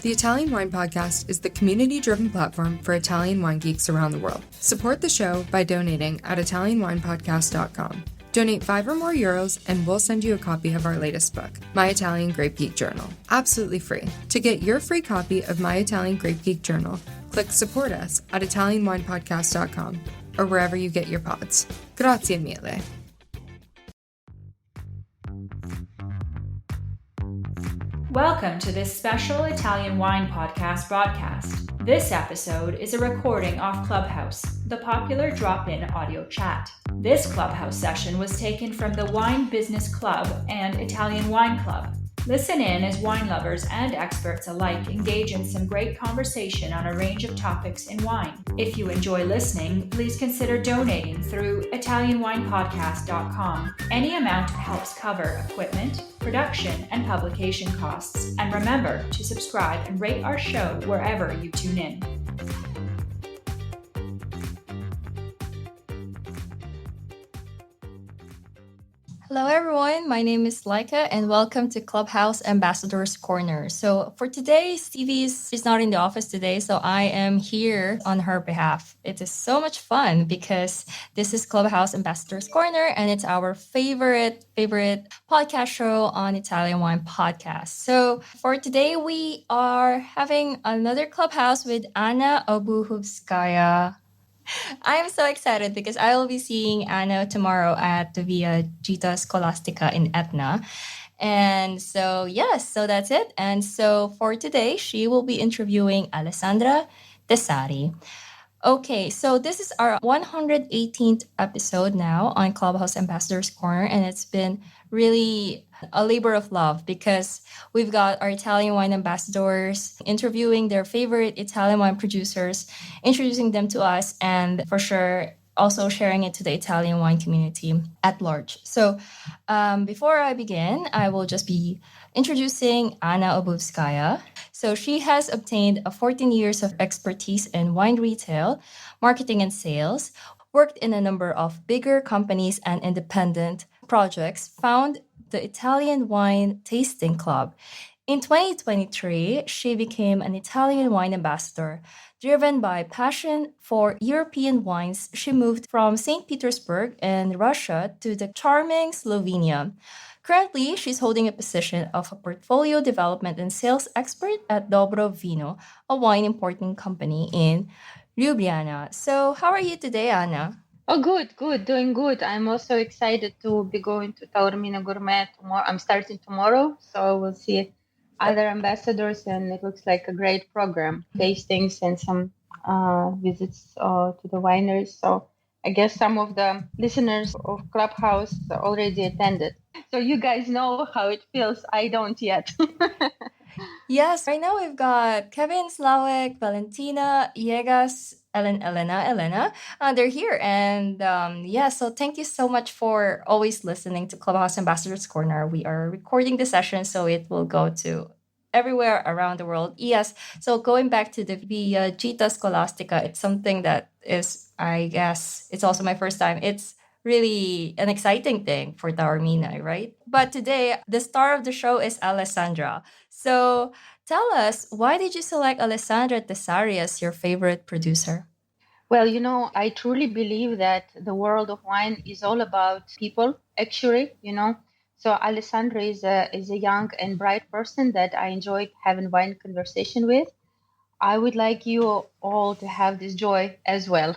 The Italian Wine Podcast is the community-driven platform for Italian wine geeks around the world. Support the show by donating at ItalianWinepodcast.com. Donate €5 or more and we'll send you a copy of our latest book, My Italian Grape Geek Journal, absolutely free. To get your free copy of My Italian Grape Geek Journal, click Support Us at ItalianWinepodcast.com or wherever you get your pods. Grazie mille. Welcome to this special Italian Wine Podcast broadcast. This episode is a recording off Clubhouse, the popular drop-in audio chat. This Clubhouse session was taken from the Wine Business Club and Italian Wine Club. Listen in as wine lovers and experts alike engage in some great conversation on a range of topics in wine. If you enjoy listening, please consider donating through ItalianWinepodcast.com. Any amount helps cover equipment, production, and publication costs. And remember to subscribe and rate our show wherever you tune in. Hello everyone, my name is Laika and welcome to Clubhouse Ambassadors Corner. So for today, Stevie is not in the office today, so I am here on her behalf. It is so much fun because this is Clubhouse Ambassadors Corner and it's our favorite podcast show on Italian Wine Podcast. So for today, we are having another Clubhouse with Anna Obukhovskaya. I'm so excited because I will be seeing Anna tomorrow at the Via Gita Scolastica in Etna. And so, yes, so that's it. And so for today, she will be interviewing Alessandra Tessari. Okay, so this is our 118th episode now on Clubhouse Ambassadors Corner, and it's been really a labor of love because we've got our Italian wine ambassadors interviewing their favorite Italian wine producers, introducing them to us, and for sure also sharing it to the Italian wine community at large. So before I begin, I will just be introducing Anna Obukhovskaya. So she has obtained 14 years of expertise in wine retail, marketing and sales, worked in a number of bigger companies and independent projects, found the Italian Wine Tasting Club. In 2023, she became an Italian wine ambassador. Driven by passion for European wines, she moved from Saint Petersburg in Russia to the charming Slovenia. Currently, she's holding a position of a portfolio development and sales expert at Dobro Vino, a wine importing company in Ljubljana. So, how are you today, Anna? Oh, good, doing good. I'm also excited to be going to Taormina Gourmet tomorrow. I'm starting tomorrow, so we'll see other ambassadors, and it looks like a great program, tastings and some visits to the wineries. So I guess some of the listeners of Clubhouse already attended. So you guys know how it feels. I don't yet. Yes, right now we've got Kevin, Slawek, Valentina, Yegas, Elena. They're here. And so thank you so much for always listening to Clubhouse Ambassadors Corner. We are recording the session, so it will go to everywhere around the world. Yes, so going back to the Via Gita Scolastica, it's something that is, I guess, it's also my first time. It's really an exciting thing for Taormina, right? But today, the star of the show is Alessandra. So tell us, why did you select Alessandra Tessari as your favorite producer? Well, I truly believe that the world of wine is all about people, actually, So Alessandra is a young and bright person that I enjoyed having wine conversation with. I would like you all to have this joy as well.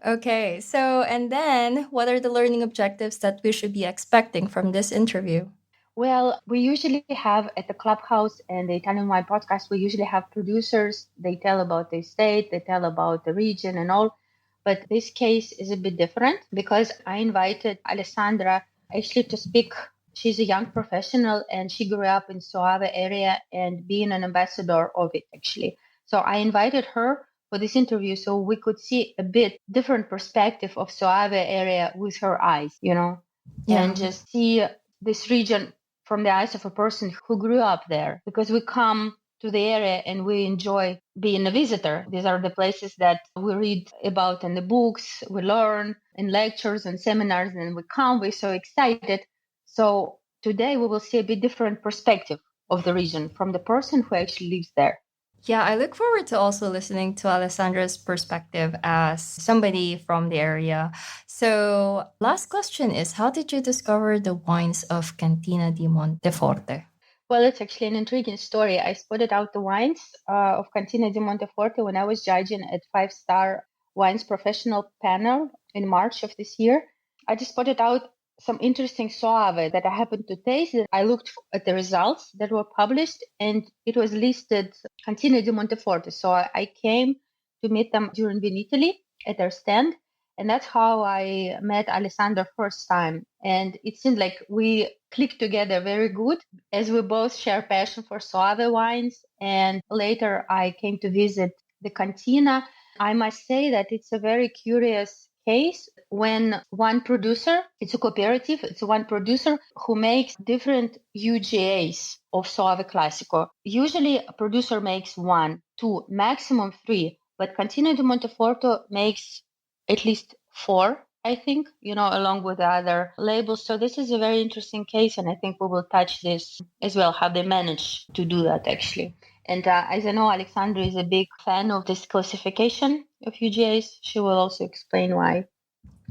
Okay, so and then what are the learning objectives that we should be expecting from this interview? Well, we usually have at the Clubhouse and the Italian Wine Podcast, we usually have producers. They tell about the state, they tell about the region and all. But this case is a bit different because I invited Alessandra actually to speak. She's a young professional and she grew up in Soave area and being an ambassador of it, actually. So I invited her for this interview so we could see a bit different perspective of Soave area with her eyes, and just see this region from the eyes of a person who grew up there, because we come to the area and we enjoy being a visitor. These are the places that we read about in the books, we learn in lectures and seminars, and we come, we're so excited. So today we will see a bit different perspective of the region from the person who actually lives there. Yeah, I look forward to also listening to Alessandra's perspective as somebody from the area. So, last question is, how did you discover the wines of Cantina di Monteforte? Well, it's actually an intriguing story. I spotted out the wines of Cantina di Monteforte when I was judging at 5-star Wines Professional panel in March of this year. I just spotted out some interesting Soave that I happened to taste. I looked at the results that were published, and it was listed Cantina di Monteforte. So I came to meet them during Vinitaly at their stand. And that's how I met Alessandra first time. And it seemed like we clicked together very good as we both share passion for Soave wines. And later I came to visit the cantina. I must say that it's a very curious case when one producer, it's a cooperative, it's one producer who makes different UGAs of Soave Classico. Usually a producer makes 1, 2, maximum 3, but Cantina di Monteforte makes at least 4, I think, along with the other labels. So this is a very interesting case, and I think we will touch this as well, how they manage to do that actually. And as I know, Alexandra is a big fan of this classification of UGAs. She will also explain why.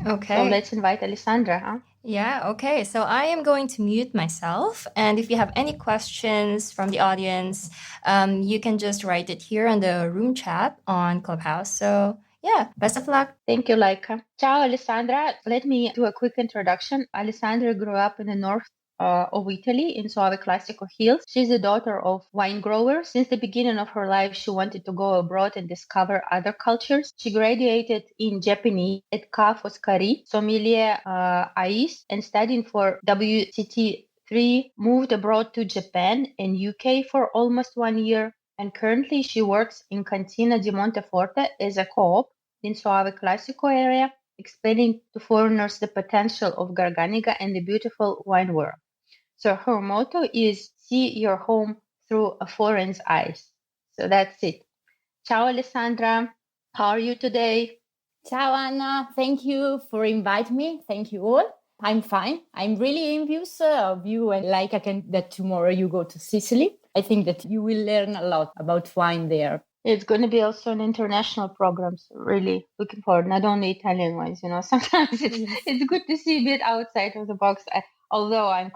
Okay. So let's invite Alessandra, huh? Yeah, okay. So I am going to mute myself. And if you have any questions from the audience, you can just write it here on the room chat on Clubhouse. So yeah, best of luck. Thank you, Laika. Ciao, Alessandra. Let me do a quick introduction. Alessandra grew up in the north of Italy in Soave Classico Hills. She's the daughter of wine growers. Since the beginning of her life, she wanted to go abroad and discover other cultures. She graduated in Japanese at Ca' Foscari, Sommelier AIS, and studying for WCT3, moved abroad to Japan and UK for almost 1 year. And currently she works in Cantina di Monteforte as a co-op in Soave Classico area, explaining to foreigners the potential of Garganiga and the beautiful wine world. So her motto is see your home through a foreign's eyes. So that's it. Ciao, Alessandra. How are you today? Ciao, Anna. Thank you for inviting me. Thank you all. I'm fine. I'm really envious of you and that tomorrow you go to Sicily. I think that you will learn a lot about wine there. It's going to be also an international program. So really looking forward, not only Italian wines, sometimes it's good to see a bit outside of the box. Although I'm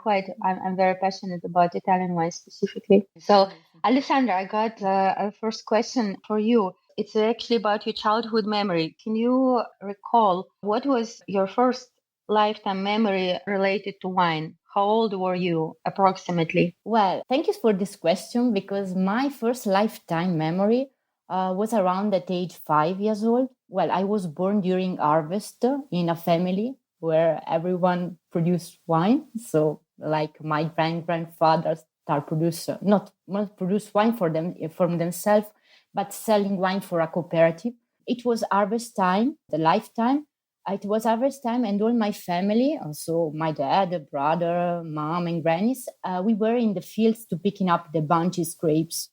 very passionate about Italian wine specifically. So, Alessandra, I got a first question for you. It's actually about your childhood memory. Can you recall what was your first lifetime memory related to wine? How old were you approximately? Well, thank you for this question because my first lifetime memory was around at age 5 years old. Well, I was born during harvest in a family where everyone produced wine. So like my grandfather started not produce wine for themselves, but selling wine for a cooperative. It was harvest time, the lifetime. It was harvest time, and all my family, also my dad, brother, mom, and grannies, we were in the fields to picking up the bunches grapes.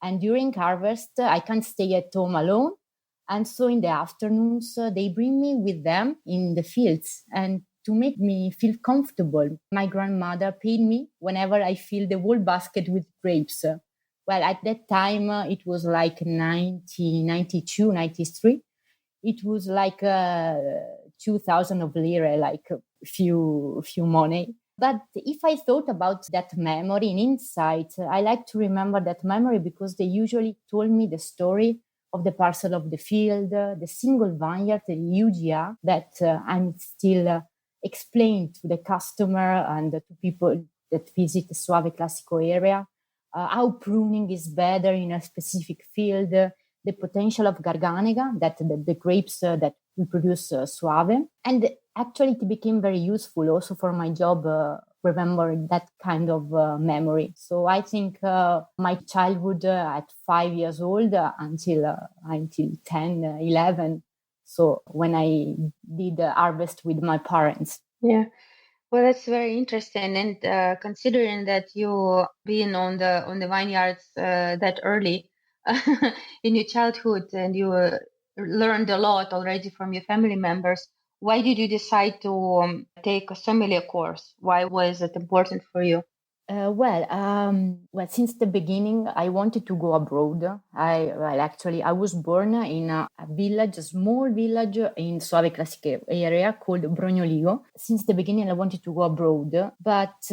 And during harvest, I can't stay at home alone. And so in the afternoons, they bring me with them in the fields. And to make me feel comfortable, my grandmother paid me whenever I fill the whole basket with grapes. Well, at that time, it was like 1992, 93. It was like 2,000 of lire, like a few money. But if I thought about that memory in insight, I like to remember that memory because they usually told me the story of the parcel of the field, the single vineyard, the UGA, that I'm still explained to the customer and to people that visit the Soave Classico area, how pruning is better in a specific field, the potential of Garganega, that the grapes that we produce Soave. And actually it became very useful also for my job, remember that kind of memory. So I think my childhood at 5 years old until 10, 11. So when I did harvest with my parents. Yeah. Well, that's very interesting, and considering that you been on the vineyards that early in your childhood, and you learned a lot already from your family members, why did you decide to take a sommelier course? Why was it important for you? Since the beginning, I wanted to go abroad. I was born in a village, a small village in Soave Classic area called Brognoligo. Since the beginning, I wanted to go abroad, but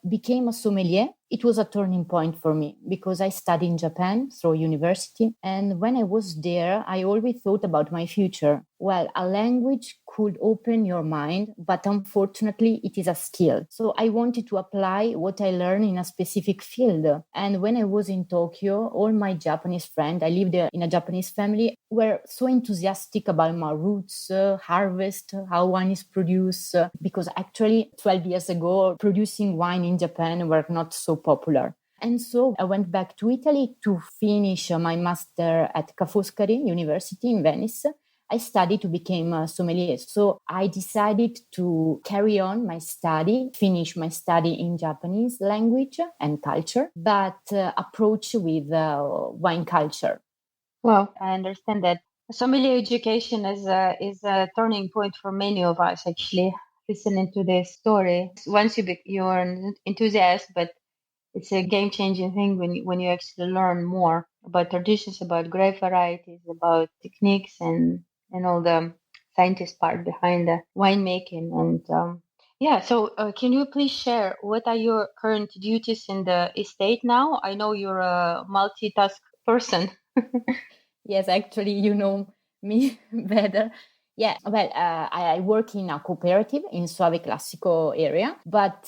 became a sommelier. It was a turning point for me because I studied in Japan through university. And when I was there, I always thought about my future. Well, a language could open your mind, but unfortunately, it is a skill. So I wanted to apply what I learned in a specific field. And when I was in Tokyo, all my Japanese friends, I lived in a Japanese family, were so enthusiastic about my roots, harvest, how wine is produced. Because actually, 12 years ago, producing wine in Japan were not so popular. And so I went back to Italy to finish my master at Ca' Foscari University in Venice. I studied to become a sommelier. So I decided to carry on my study, finish my study in Japanese language and culture, but approach with wine culture. Well, I understand that sommelier education is a turning point for many of us, actually, listening to this story. Once you're an enthusiast, but it's a game-changing thing when you actually learn more about traditions, about grape varieties, about techniques, and all the scientist part behind the winemaking. And so can you please share what are your current duties in the estate now? I know you're a multitask person. Yes, actually, you know me better. Yeah, I work in a cooperative in Soave Classico area, but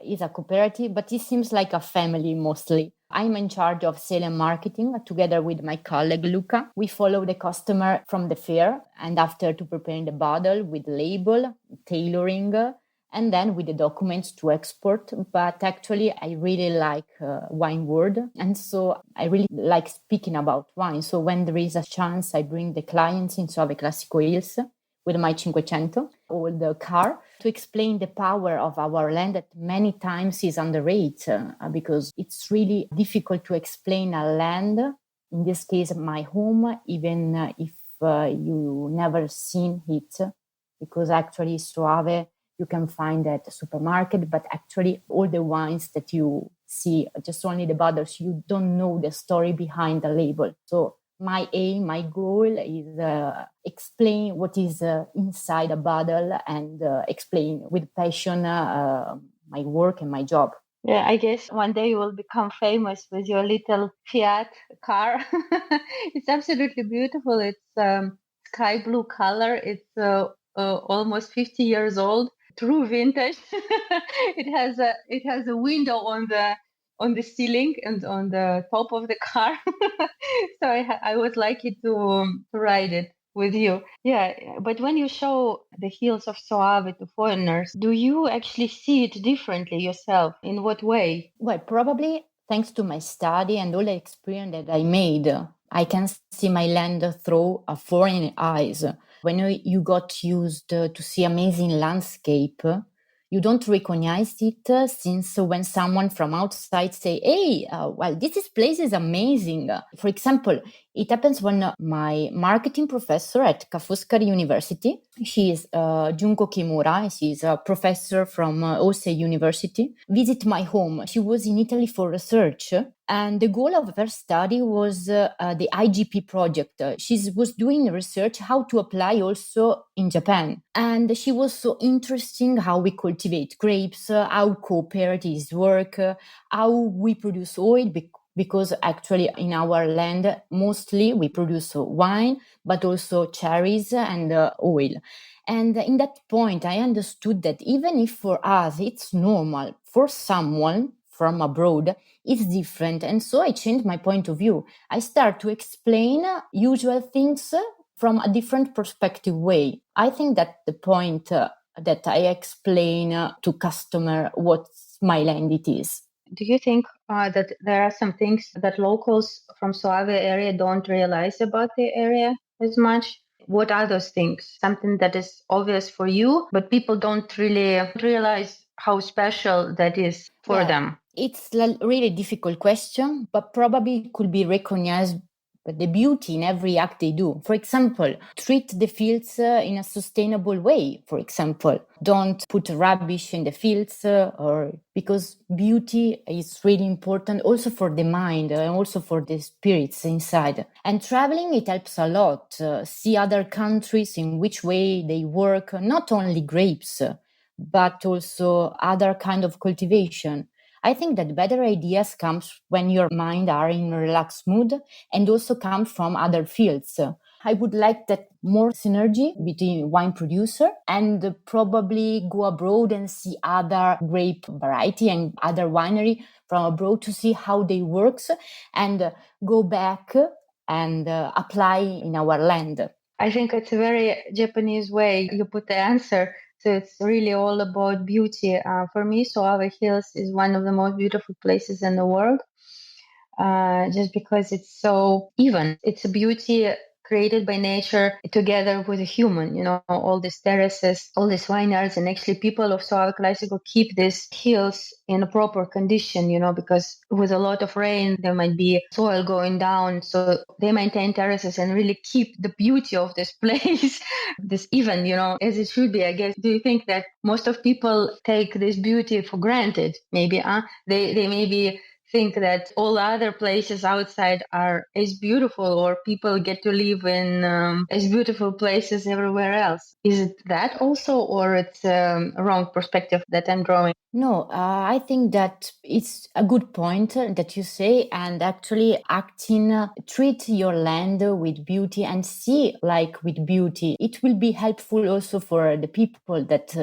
it's a cooperative, but it seems like a family mostly. I'm in charge of sales and marketing together with my colleague Luca. We follow the customer from the fair and after to preparing the bottle with label, tailoring, and then with the documents to export. But actually, I really like wine world. And so I really like speaking about wine. So when there is a chance, I bring the clients in Soave Classico Hills with my 500 or the car to explain the power of our land that many times is underrated because it's really difficult to explain a land, in this case, my home, even if you never seen it, because actually Soave you can find at the supermarket, but actually all the wines that you see, just only the bottles, you don't know the story behind the label. So my aim, my goal is explain what is inside a bottle and explain with passion my work and my job. Yeah, I guess one day you will become famous with your little Fiat car. It's absolutely beautiful. It's sky blue color. It's almost 50 years old. True vintage. It has a window on the ceiling and on the top of the car. So I was lucky to ride it with you. Yeah, but when you show the hills of Soave to foreigners, do you actually see it differently yourself? In what way? Well, probably thanks to my study and all the experience that I made, I can see my land through a foreign eyes. When you got used to see amazing landscape, you don't recognize it since when someone from outside say, hey, this place is amazing. For example, it happens when my marketing professor at Ca' Foscari University, she is Junko Kimura, she's a professor from Osei University, visit my home. She was in Italy for research. And the goal of her study was the IGP project. She was doing research how to apply also in Japan. And she was so interesting how we cultivate grapes, how cooperatives work, how we produce oil, because actually in our land, mostly we produce wine, but also cherries and oil. And in that point, I understood that even if for us it's normal, for someone from abroad, it's different. And so I changed my point of view. I start to explain usual things from a different perspective way. I think that the point that I explain to customer what my land it is. Do you think that there are some things that locals from Soave area don't realize about the area as much? What are those things? Something that is obvious for you, but people don't really realize how special that is for them. It's a really difficult question, but probably could be recognized but the beauty in every act they do. For example, treat the fields in a sustainable way. For example, don't put rubbish in the fields, or because beauty is really important also for the mind and also for the spirits inside. And traveling, it helps a lot. See other countries, in which way they work, not only grapes, but also other kind of cultivation. I think that better ideas comes when your mind are in a relaxed mood and also come from other fields. I would like that more synergy between wine producer and probably go abroad and see other grape variety and other winery from abroad to see how they works and go back and apply in our land. I think it's a very Japanese way you put the answer. So it's really all about beauty. For me, Soave Hills is one of the most beautiful places in the world, just because it's so even. It's a beauty created by nature together with a human, all these terraces, all these vineyards, and actually people of Soave Classico keep these hills in a proper condition, because with a lot of rain, there might be soil going down. So they maintain terraces and really keep the beauty of this place, this even, as it should be, I guess. Do you think that most of people take this beauty for granted? Maybe, they maybe think that all other places outside are as beautiful, or people get to live in as beautiful places everywhere else. Is it that also, or it's a wrong perspective that I'm drawing? No, I think that it's a good point that you say, and actually treat your land with beauty and see like with beauty. It will be helpful also for the people that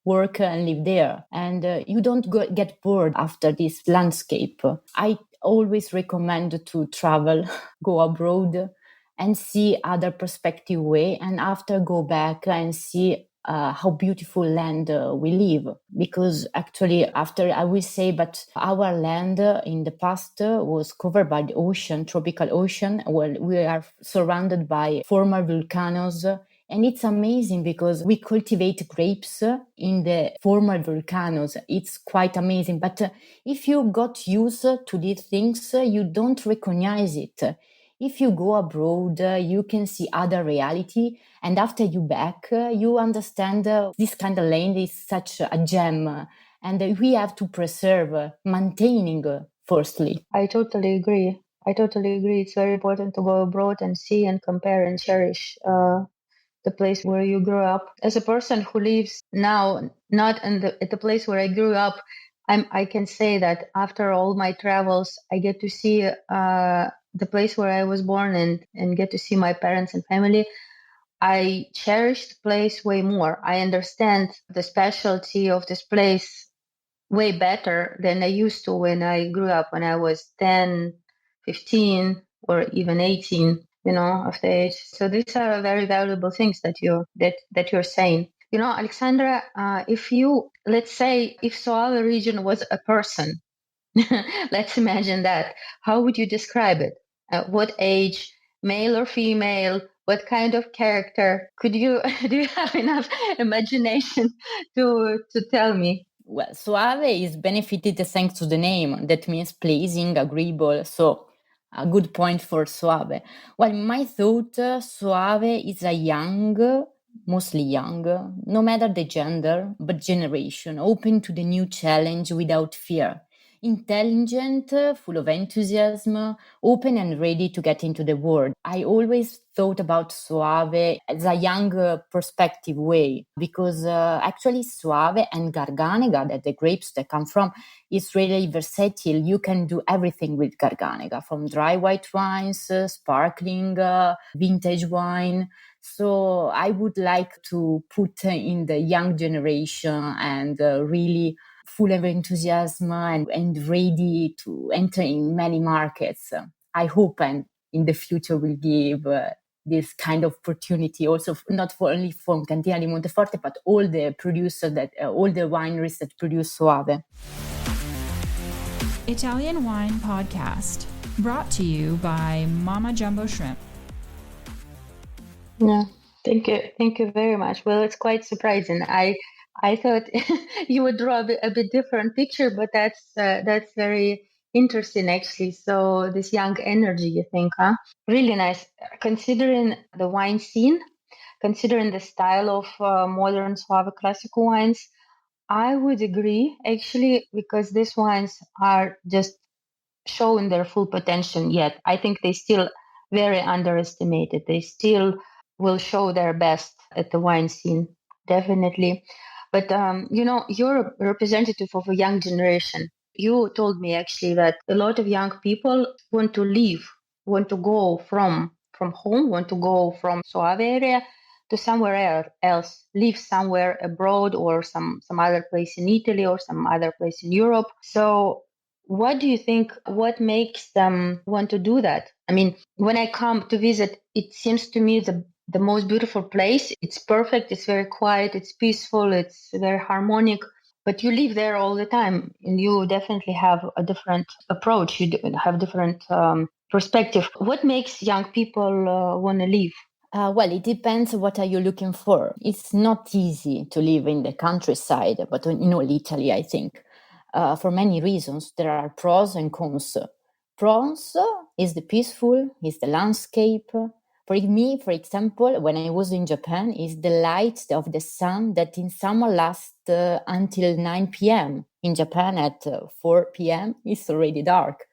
work and live there, and you don't get bored after this landscape. I always recommend to travel, go abroad and see other perspective way, and after go back and see how beautiful land we live. Because actually, after I will say, but our land in the past was covered by the ocean, tropical ocean. Well, we are surrounded by former volcanoes. And it's amazing because we cultivate grapes in the former volcanoes. It's quite amazing. But if you got used to these things, you don't recognize it. If you go abroad, you can see other reality. And after you back, you understand this kind of land is such a gem. And we have to preserve, maintaining firstly. I totally agree. It's very important to go abroad and see and compare and cherish the place where you grew up. As a person who lives now not at the place where I grew up, I can say that after all my travels, I get to see the place where I was born and get to see my parents and family. I cherish the place way more. I understand the specialty of this place way better than I used to when I grew up, when I was 10, 15, or even 18, of the age. So these are very valuable things that you're saying. Alexandra, let's say if Soave region was a person, let's imagine that. How would you describe it? What age, male or female? What kind of character? Do you have enough imagination to tell me? Well, Soave is benefited thanks to the name. That means pleasing, agreeable. So a good point for Soave. Well, my thought, Soave is a young, mostly young, no matter the gender, but generation, open to the new challenge without fear. Intelligent, full of enthusiasm, open and ready to get into the world. I always thought about Soave as a young perspective way, because actually Soave and Garganega, that the grapes that come from, is really versatile. You can do everything with Garganega, from dry white wines, sparkling, vintage wine. So I would like to put in the young generation and really full of enthusiasm and ready to enter in many markets. I hope and in the future will give this kind of opportunity also not only from Cantina di Monteforte, but all the producers all the wineries that produce Soave. Italian Wine Podcast, brought to you by Mama Jumbo Shrimp. Yeah, thank you very much. Well, it's quite surprising. I thought you would draw a bit different picture, but that's very interesting, actually. So this young energy, you think, huh? Really nice. Considering the wine scene, considering the style of modern Slavic classical wines, I would agree, actually, because these wines are just showing their full potential yet. I think they still very underestimated. They still will show their best at the wine scene, definitely. But you're a representative of a young generation. You told me actually that a lot of young people want to leave, want to go from home, want to go from Soave area to somewhere else, live somewhere abroad or some other place in Italy or some other place in Europe. So what do you think, what makes them want to do that? I mean, when I come to visit, it seems to me the most beautiful place. It's perfect, it's very quiet, it's peaceful, it's very harmonic. But you live there all the time, and you definitely have a different approach. You have different perspective. What makes young people want to leave? Well, it depends what are you looking for. It's not easy to live in the countryside, but in all Italy, I think. For many reasons, there are pros and cons. Pros is the peaceful, is the landscape. For me, for example, when I was in Japan, is the light of the sun that in summer lasts until 9 p.m. In Japan, at 4 p.m., it's already dark.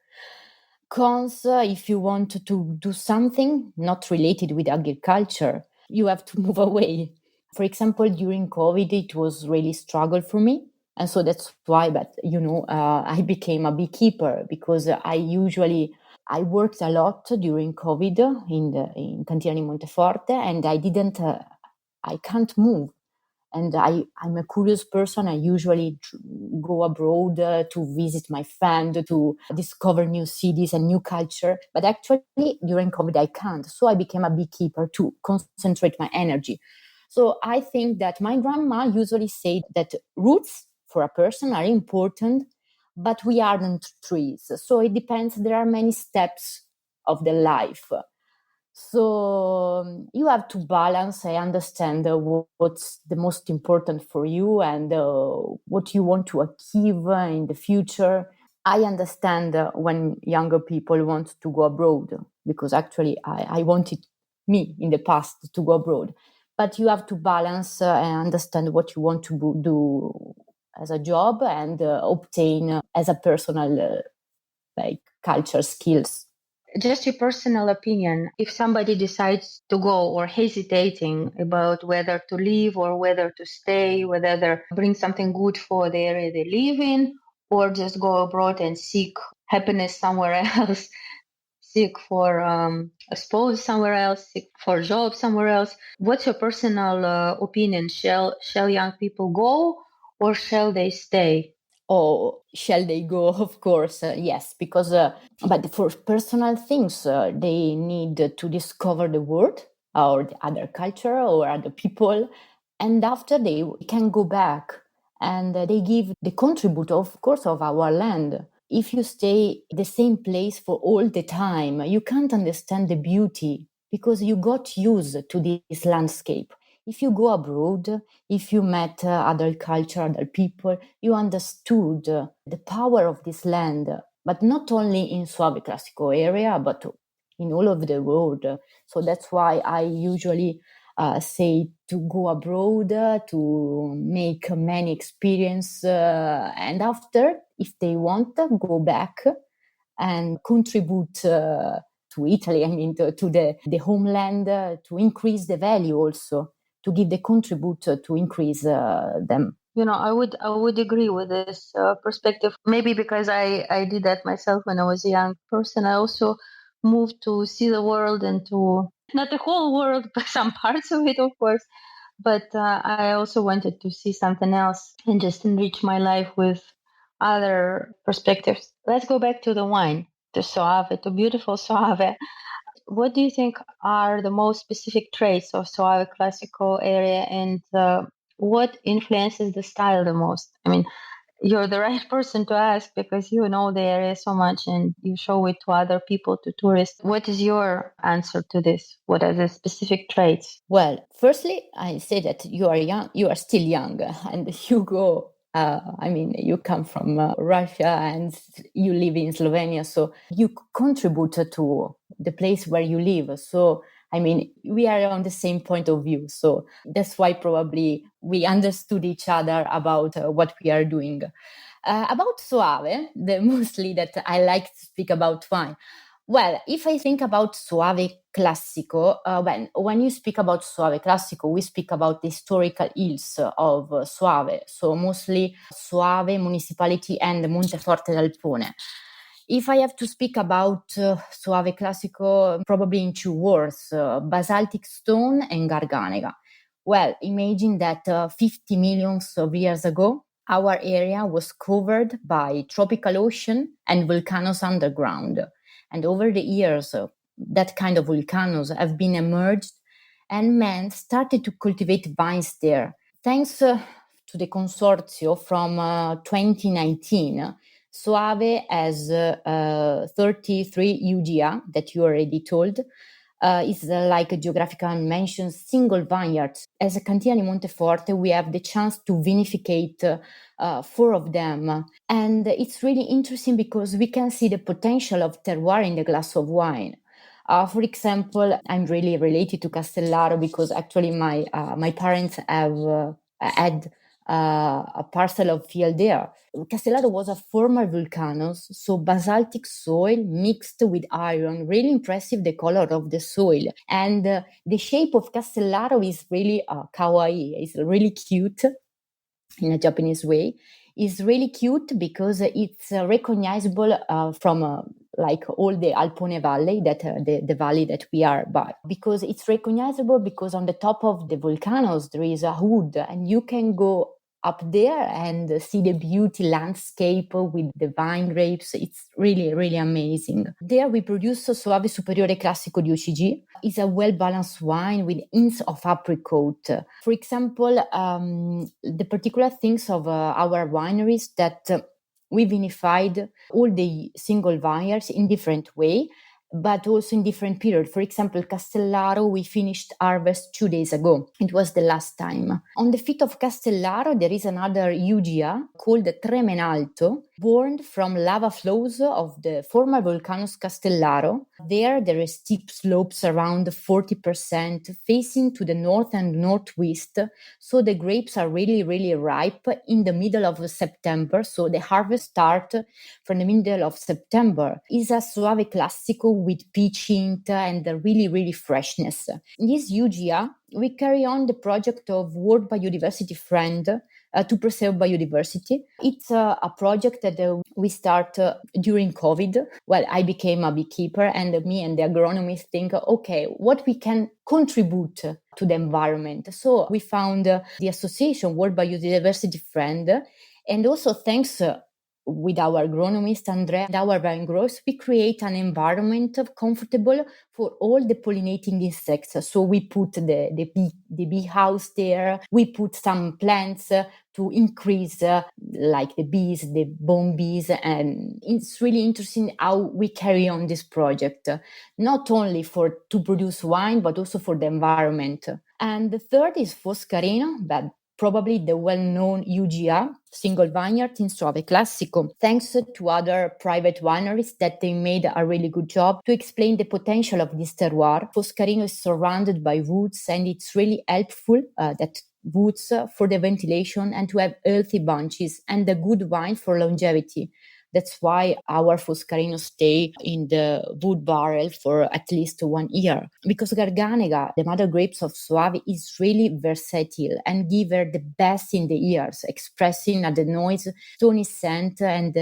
Cons, if you want to do something not related with agriculture, you have to move away. For example, during COVID, it was really struggle for me. And so that's why, I became a beekeeper because I worked a lot during COVID in Cantina di Monteforte, and I can't move. And I'm a curious person. I usually go abroad to visit my friend, to discover new cities and new culture. But actually, during COVID, I can't. So I became a beekeeper to concentrate my energy. So I think that my grandma usually said that roots for a person are important, but we aren't trees. So it depends. There are many steps of the life. So you have to balance. I understand what's the most important for you and what you want to achieve in the future. I understand when younger people want to go abroad, because actually I wanted me in the past to go abroad. But you have to balance and understand what you want to do as a job and obtain as a personal culture skills. Just your personal opinion, if somebody decides to go or hesitating about whether to leave or whether to stay, whether they bring something good for the area they live in, or just go abroad and seek happiness somewhere else, seek for a spouse somewhere else, seek for a job somewhere else. What's your personal opinion? Shall young people go or shall they stay? Or shall they go? Of course, yes, because but for personal things, they need to discover the world or the other culture or other people, and after they can go back and they give the contribute, of course, of our land. If you stay the same place for all the time, you can't understand the beauty because you got used to this landscape. If you go abroad, if you met other culture, other people, you understood the power of this land, but not only in Soave Classical area, but in all over the world. So that's why I usually say to go abroad, to make many experience, and after, if they want, go back and contribute to Italy, I mean, to the homeland, to increase the value also, to give the contribute to increase them. I would agree with this perspective. Maybe because I did that myself when I was a young person. I also moved to see the world and to not the whole world, but some parts of it, of course. But I also wanted to see something else and just enrich my life with other perspectives. Let's go back to the wine, to Soave, to beautiful Soave. What do you think are the most specific traits of Soave classical area, and what influences the style the most? I mean, you're the right person to ask because you know the area so much and you show it to other people, to tourists. What is your answer to this? What are the specific traits? Well, firstly, I say that you are young, you are still young, and you go You come from Russia and you live in Slovenia, so you contribute to the place where you live. So, we are on the same point of view. So that's why probably we understood each other about what we are doing. About Soave, mostly that I like to speak about wine. Well, if I think about Soave Classico, when you speak about Soave Classico, we speak about the historical hills of Soave, so mostly Soave Municipality and Monteforte d'Alpone. If I have to speak about Soave Classico, probably in 2 words, basaltic stone and Garganega. Well, imagine that 50 millions of years ago, our area was covered by tropical ocean and volcanoes underground. And over the years, that kind of volcanoes have been emerged, and man started to cultivate vines there. Thanks to the consortio from 2019, Soave has 33 UGA that you already told. It's like a geographical mention, single vineyards. As a Cantina di Monteforte, we have the chance to vinificate 4 of them. And it's really interesting because we can see the potential of terroir in the glass of wine. For example, I'm really related to Castellaro because actually my parents have had a parcel of field there. Castellaro was a former volcanoes, so basaltic soil mixed with iron, really impressive the color of the soil. And the shape of Castellaro is really kawaii, it's really cute in a Japanese way. It's really cute because it's recognizable from like all the Alpone Valley, that the valley that we are by. Because it's recognizable because on the top of the volcanoes there is a hood, and you can go up there and see the beauty landscape with the vine grapes. It's really, really amazing. There we produce Soave Superiore Classico di UCG. It's a well-balanced wine with hints of apricot. For example, the particular things of our wineries that we vinified all the single vineyards in different way, but also in different period. For example, Castellaro, we finished harvest 2 days ago. It was the last time. On the feet of Castellaro, there is another UGA called Tremenalto, born from lava flows of the former volcanoes Castellaro. There are steep slopes around 40% facing to the north and northwest. So the grapes are really, really ripe in the middle of September. So the harvest starts from the middle of September. It's a Soave Classico with peach hint and really, really freshness. In this UGA, we carry on the project of World Biodiversity Friend to preserve biodiversity. It's a project that we start during COVID. Well, I became a beekeeper, and me and the agronomists think, okay, what we can contribute to the environment. So we found the association World Biodiversity Friend, and also thanks with our agronomist Andrea and our vine growers, we create an environment comfortable for all the pollinating insects. So we put the bee house there. We put some plants to increase like the bees, the bomb bees. And it's really interesting how we carry on this project, not only to produce wine, but also for the environment. And the third is Foscarino, that probably the well-known UGA, single vineyard in Soave Classico, thanks to other private wineries that they made a really good job to explain the potential of this terroir. Foscarino is surrounded by woods, and it's really helpful that woods for the ventilation and to have healthy bunches and a good wine for longevity. That's why our Foscarino stay in the wood barrel for at least 1 year. Because Garganega, the mother grapes of Soave, is really versatile and give her the best in the ears, expressing the noise, stony scent, and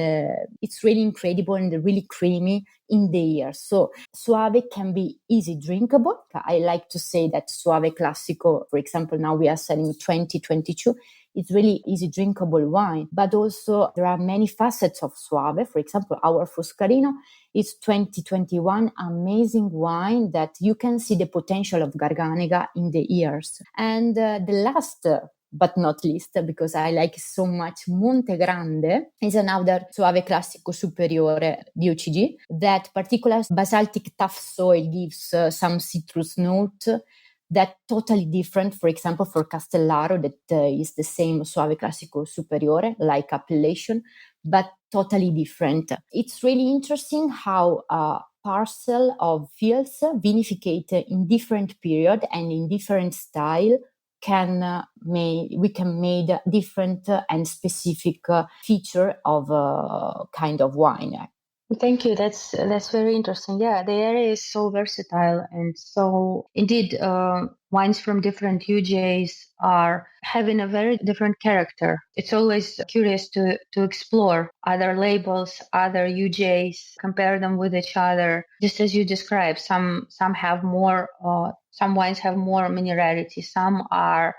it's really incredible and really creamy in the ears. So Soave can be easy drinkable. I like to say that Soave Classico, for example, now we are selling 2022. It's really easy drinkable wine, but also there are many facets of Soave. For example, our Foscarino is 2021 amazing wine that you can see the potential of Garganega in the ears. And the last but not least, because I like so much, Monte Grande is another Soave Classico Superiore di UCG. That particular basaltic tough soil gives some citrus note, that totally different, for example, for Castellaro, that is the same Soave Classico Superiore, like appellation, but totally different. It's really interesting how a parcel of fields vinificated in different period and in different style we can make different and specific feature of a kind of wine. Thank you. That's very interesting. Yeah, the area is so versatile, and so indeed, wines from different UJs are having a very different character. It's always curious to explore other labels, other UJs, compare them with each other. Just as you described, some have more, some wines have more minerality, some are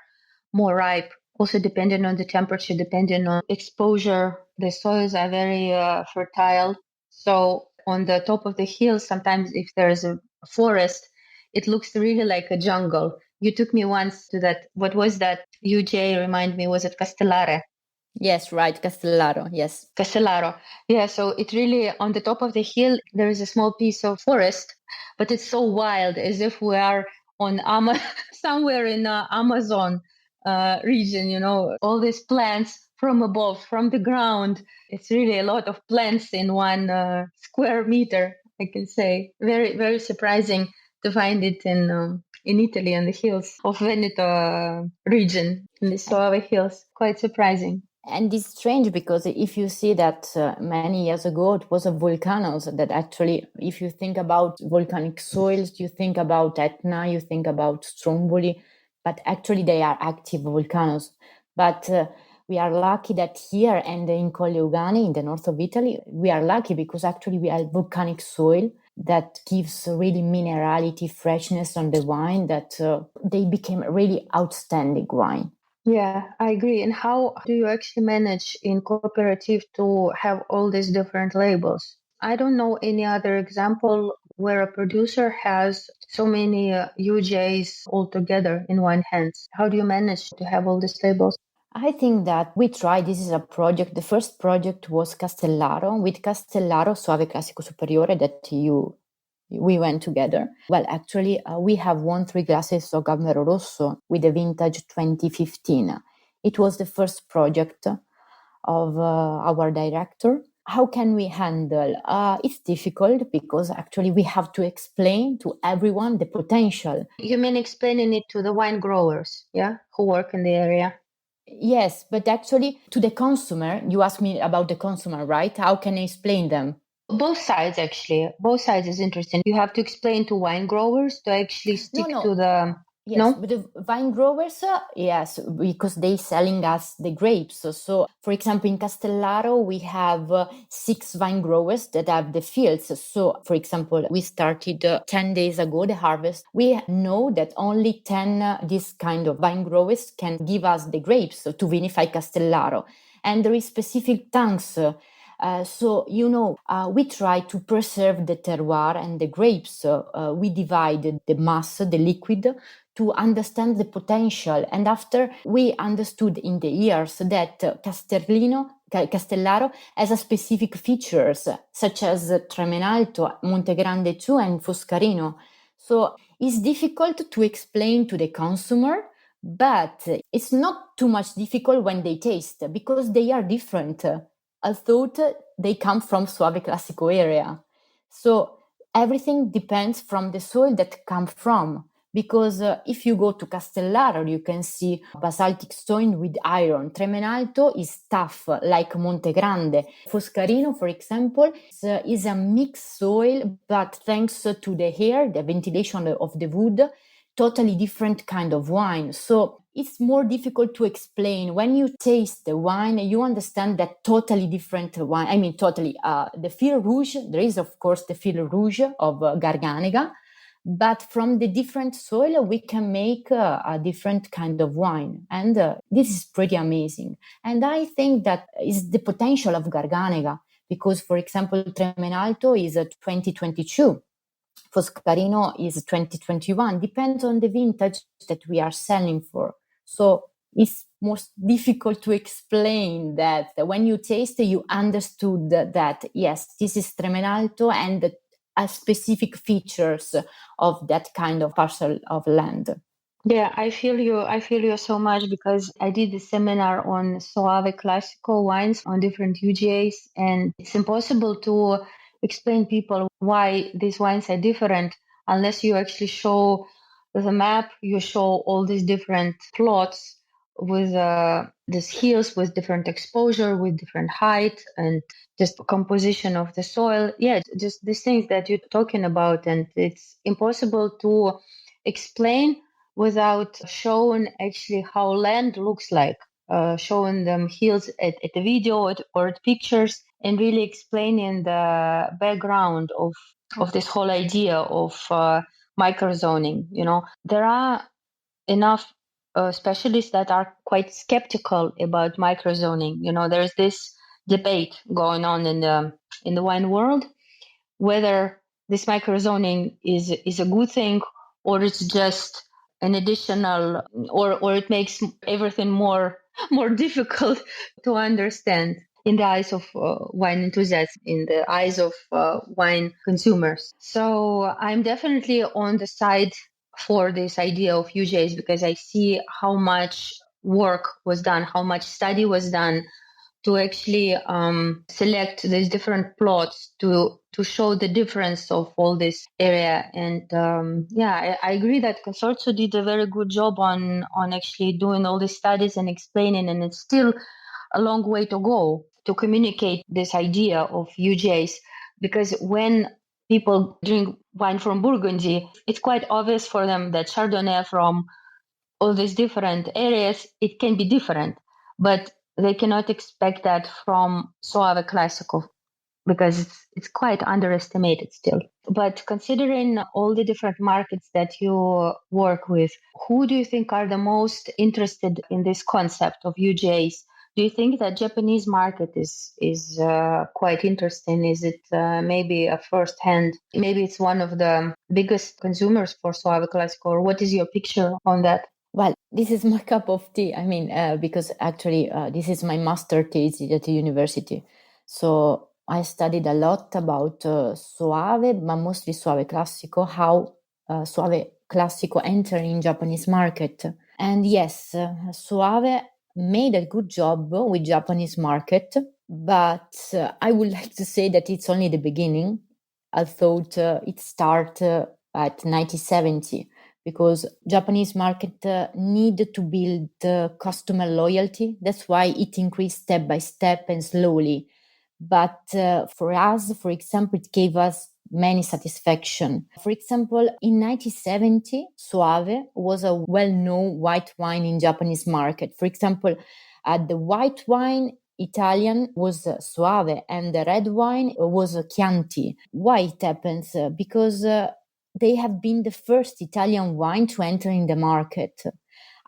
more ripe. Also, depending on the temperature, depending on exposure, the soils are very fertile. So on the top of the hill, sometimes if there's a forest, it looks really like a jungle. You took me once to that. What was that? UJ, remind me, was it Castellare? Yes, right, Castellaro, yes. Castellaro. Yeah, so it really, on the top of the hill, there is a small piece of forest, but it's so wild, as if we are on somewhere in Amazon region, all these plants from above, from the ground. It's really a lot of plants in one square meter, I can say. Very, very surprising to find it in Italy, on the hills of Veneto region, in the Soave Hills. Quite surprising. And it's strange because if you see that many years ago it was a volcanoes that actually, if you think about volcanic soils, you think about Etna, you think about Stromboli, but actually they are active volcanoes. But we are lucky that here and in Colle Ugani, in the north of Italy, we are lucky because actually we have volcanic soil that gives really minerality, freshness on the wine, that they became really outstanding wine. Yeah, I agree. And how do you actually manage in cooperative to have all these different labels? I don't know any other example where a producer has so many UJs all together in one hand. How do you manage to have all these labels? I think that we tried, this is a project, the first project was Castellaro, with Castellaro Soave Classico Superiore that we went together. Well, actually, we have won 3 glasses of Gambero Rosso with the vintage 2015. It was the first project of our director. How can we handle? It's difficult because actually we have to explain to everyone the potential. You mean explaining it to the wine growers, yeah, who work in the area? Yes, but actually to the consumer, you asked me about the consumer, right? How can I explain them? Both sides, actually. Both sides is interesting. You have to explain to wine growers to actually stick to the... Yes, no? but the vine growers, yes, because they selling us the grapes. So, for example, in Castellaro, we have 6 vine growers that have the fields. So, for example, we started 10 days ago the harvest. We know that only 10 this kind of vine growers can give us the grapes to vinify Castellaro. And there is specific tanks. So, we try to preserve the terroir and the grapes. We divide the mass, the liquid, to understand the potential. And after we understood in the years that Castellaro has a specific features, such as Tremenalto, Montegrande 2, and Foscarino. So it's difficult to explain to the consumer, but it's not too much difficult when they taste, because they are different. I thought they come from Soave Classico area. So everything depends from the soil that come from. Because if you go to Castellaro, you can see basaltic stone with iron. Tremenalto is tough, like Montegrande. Foscarino, for example, is a mixed soil, but thanks to the air, the ventilation of the wood, totally different kind of wine. So it's more difficult to explain. When you taste the wine, you understand that totally different wine. I mean, totally. The fil rouge, there is, of course, the fil rouge of Garganega. But from the different soil, we can make a different kind of wine. And this is pretty amazing. And I think that is the potential of Garganega. Because, for example, Tremenalto is 2022. Foscarino is 2021. Depends on the vintage that we are selling for. So it's most difficult to explain that when you taste, you understood that, yes, this is Tremenalto and specific features of that kind of parcel of land. Yeah, I feel you. I feel you so much because I did a seminar on Soave classical wines on different UGAs, and it's impossible to explain people why these wines are different unless you actually show the map. You show all these different plots with these hills with different exposure, with different height, and just composition of the soil. Yeah, just these things that you're talking about, and it's impossible to explain without showing actually how land looks like, showing them hills at a video or at pictures, and really explaining the background of this whole idea of microzoning. You know, there are enough specialists that are quite skeptical about microzoning. You know, there's this debate going on in the wine world whether this microzoning is a good thing or it's just an additional or it makes everything more difficult to understand in the eyes of wine enthusiasts, in the eyes of wine consumers. So I'm definitely on the side for this idea of UJs because I see how much work was done, how much study was done to actually select these different plots to show the difference of all this area. And yeah, I agree that Consortio did a very good job on actually doing all these studies and explaining, and it's still a long way to go to communicate this idea of UJs, because when people drink wine from Burgundy, it's quite obvious for them that Chardonnay from all these different areas, it can be different, but they cannot expect that from Soave Classical because it's quite underestimated still. But considering all the different markets that you work with, who do you think are the most interested in this concept of UJs? Do you think that Japanese market is quite interesting? Is it maybe a first hand? Maybe it's one of the biggest consumers for Soave Classical. Or what is your picture on that? Well, this is my cup of tea. I mean, because actually, this is my master thesis at the university. So I studied a lot about Soave, but mostly Soave Classico, how Soave Classico enter in Japanese market. And yes, Soave made a good job with Japanese market, but I would like to say that it's only the beginning. I thought it started at 1970 because Japanese market need to build customer loyalty. That's why it increased step by step and slowly. But for us, for example, it gave us many satisfaction. For example, in 1970, Soave was a well-known white wine in Japanese market. For example, the white wine Italian was Soave and the red wine was Chianti. Why it happens? Because they have been the first Italian wine to enter in the market.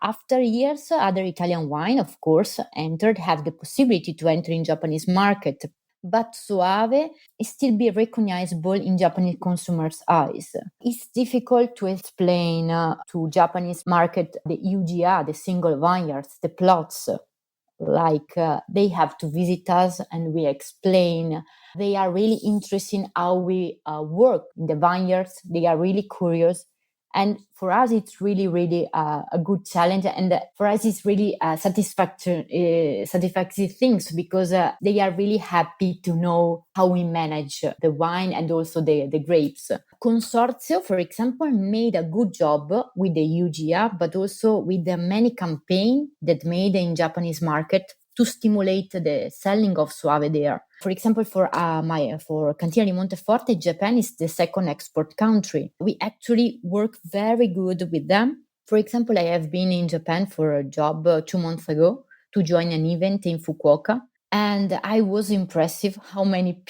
After years, other Italian wine, of course, entered, have the possibility to enter in Japanese market. But Soave is still be recognizable in Japanese consumers' eyes. It's difficult to explain to Japanese market the UGA, the single vineyards, the plots. Like they have to visit us and we explain. They are really interested in how we work in the vineyards. They are really curious. And for us, it's really, really a good challenge. And for us, it's really satisfactory things because they are really happy to know how we manage the wine and also the grapes. Consortio, for example, made a good job with the UGA, but also with the many campaigns that made in Japanese market to stimulate the selling of Soave there. For example, for Cantina di Monteforte, Japan is the second export country. We actually work very good with them. For example, I have been in Japan for a job 2 months ago to join an event in Fukuoka. And I was impressed how many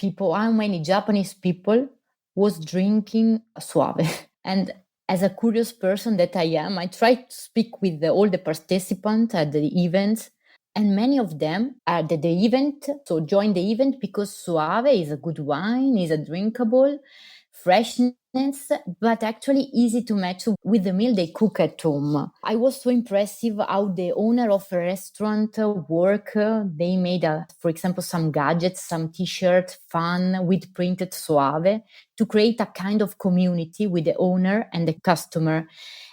Japanese people was drinking Soave. And as a curious person that I am, I tried to speak with all the participants at the event. And many of them are at the event, so join the event because Soave is a good wine, is a drinkable. freshness, but actually easy to match with the meal they cook at home. I was so impressive how the owner of a restaurant work. They made, for example, some gadgets, some t-shirt, fun with printed Soave to create a kind of community with the owner and the customer.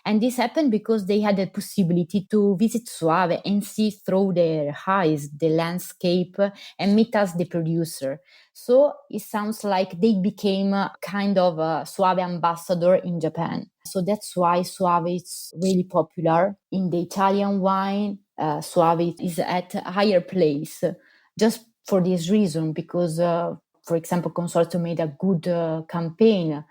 And this happened because they had the possibility to visit Soave and see through their eyes the landscape and meet us, the producer. So it sounds like they became a kind of a Soave ambassador in Japan. So that's why Soave is really popular. In the Italian wine, Soave is at a higher place just for this reason, because, for example, Consortium made a good campaign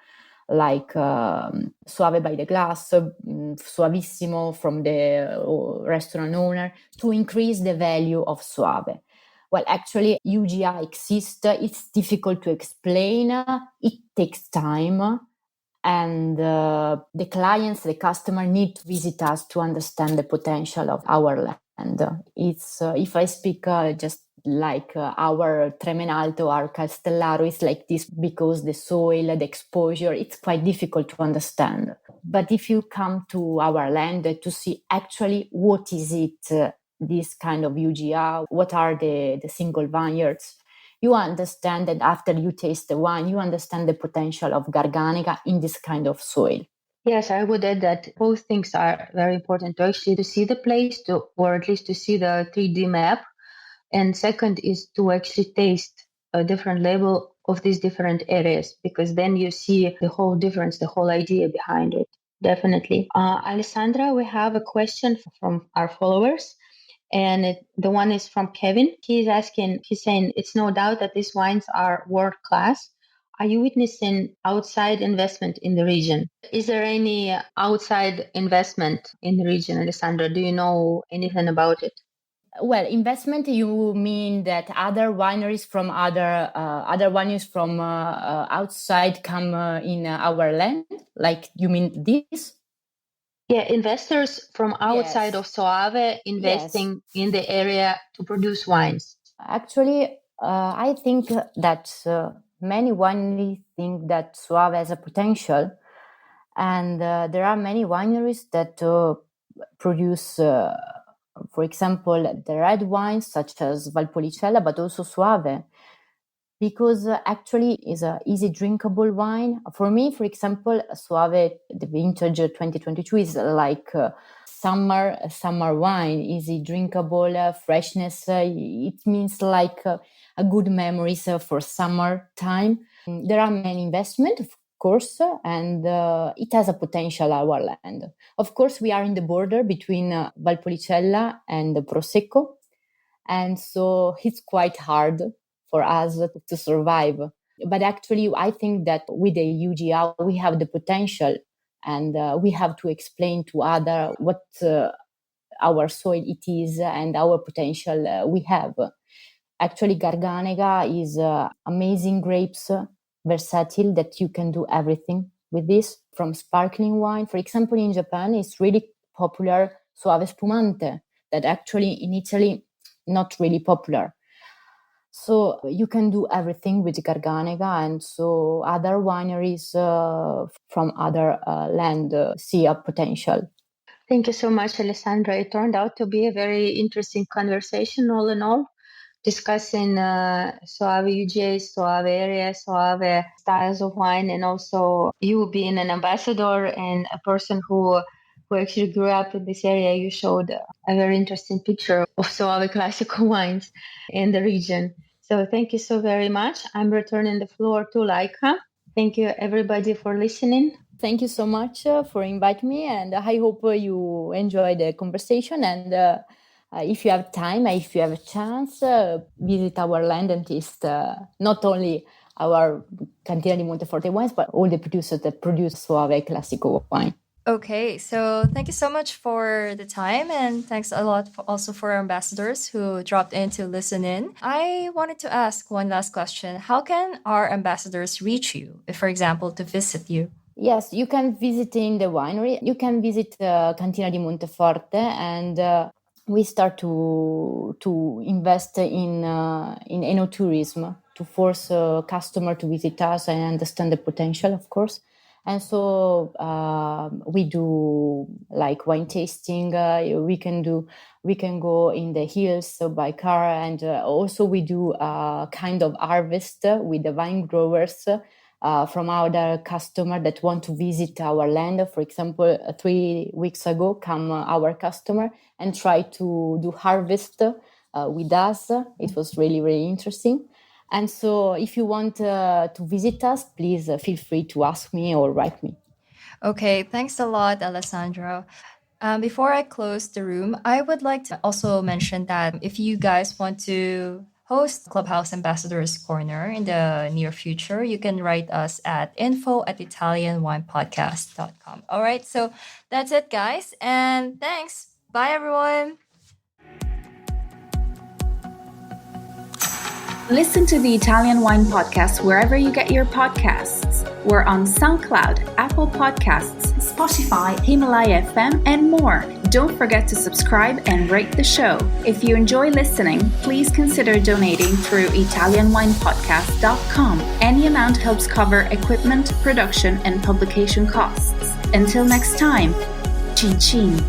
like Soave by the Glass, Suavissimo from the restaurant owner, to increase the value of Soave. Well, actually, UGI exists. It's difficult to explain. It takes time. And the clients, the customer need to visit us to understand the potential of our land. It's, if I speak just like our Tremenalto, our Castellaro, is like this because the soil, the exposure, it's quite difficult to understand. But if you come to our land to see actually what is it, this kind of UGR, what are the single vineyards, you understand that after you taste the wine, you understand the potential of Garganega in this kind of soil. Yes, I would add that both things are very important to actually to see the place, or at least to see the 3D map. And second is to actually taste a different label of these different areas, because then you see the whole difference, the whole idea behind it. Definitely. Alessandra, we have a question from our followers. And the one is from Kevin. He's saying, it's no doubt that these wines are world class. Are you witnessing outside investment in the region? Is there any outside investment in the region, Alessandra? Do you know anything about it? Well, investment, you mean that other wineries from outside come in our land? Like, you mean this? Yeah, investors from outside Yes. of Soave investing in the area to produce wines. Actually, I think that many wineries think that Soave has a potential, and there are many wineries that produce, for example, the red wines such as Valpolicella, but also Soave, because actually is a easy drinkable wine. For me, for example, Soave, the vintage 2022 is like summer wine, easy drinkable, freshness. It means like a good memories for summer time. There are many investment, of course, and it has a potential, our land. Of course, we are in the border between Valpolicella and Prosecco, and so it's quite hard for us to survive. But actually, I think that with the UGR, we have the potential, and we have to explain to others what our soil it is and our potential we have. Actually, Garganega is amazing grapes, versatile, that you can do everything with this, from sparkling wine. For example, in Japan, it's really popular Soave Spumante, that actually in Italy, not really popular. So you can do everything with Garganega, and so other wineries from other land see a potential. Thank you so much, Alessandra. It turned out to be a very interesting conversation, all in all, discussing Soave UGA, Soave area, Soave styles of wine, and also you being an ambassador and a person who actually grew up in this area. You showed a very interesting picture of Soave classical wines in the region. So thank you so very much. I'm returning the floor to Laika. Thank you, everybody, for listening. Thank you so much for inviting me, and I hope you enjoy the conversation. And if you have time, if you have a chance, visit our land and taste not only our Cantina di Monteforte wines, but all the producers that produce Soave Classico wine. Okay, so thank you so much for the time, and thanks a lot also for our ambassadors who dropped in to listen in. I wanted to ask one last question. How can our ambassadors reach you, if, for example, to visit you? Yes, you can visit in the winery. You can visit Cantina di Monteforte, and we start to invest in enoturism. to force a customer to visit us and understand the potential, of course. And so we do like wine tasting. We can go in the hills by car, and also we do kind of harvest with the vine growers from other customer that want to visit our land. For example, 3 weeks ago, come our customer and try to do harvest with us. It was really, really interesting. And so if you want to visit us, please feel free to ask me or write me. Okay, thanks a lot, Alessandra. Before I close the room, I would like to also mention that if you guys want to host Clubhouse Ambassadors Corner in the near future, you can write us at info@italianwinepodcast.com. All right, so that's it, guys. And thanks. Bye, everyone. Listen to the Italian Wine Podcast wherever you get your podcasts. We're on SoundCloud, Apple Podcasts, Spotify, Himalaya FM, and more. Don't forget to subscribe and rate the show. If you enjoy listening, please consider donating through italianwinepodcast.com. Any amount helps cover equipment, production, and publication costs. Until next time, cin cin.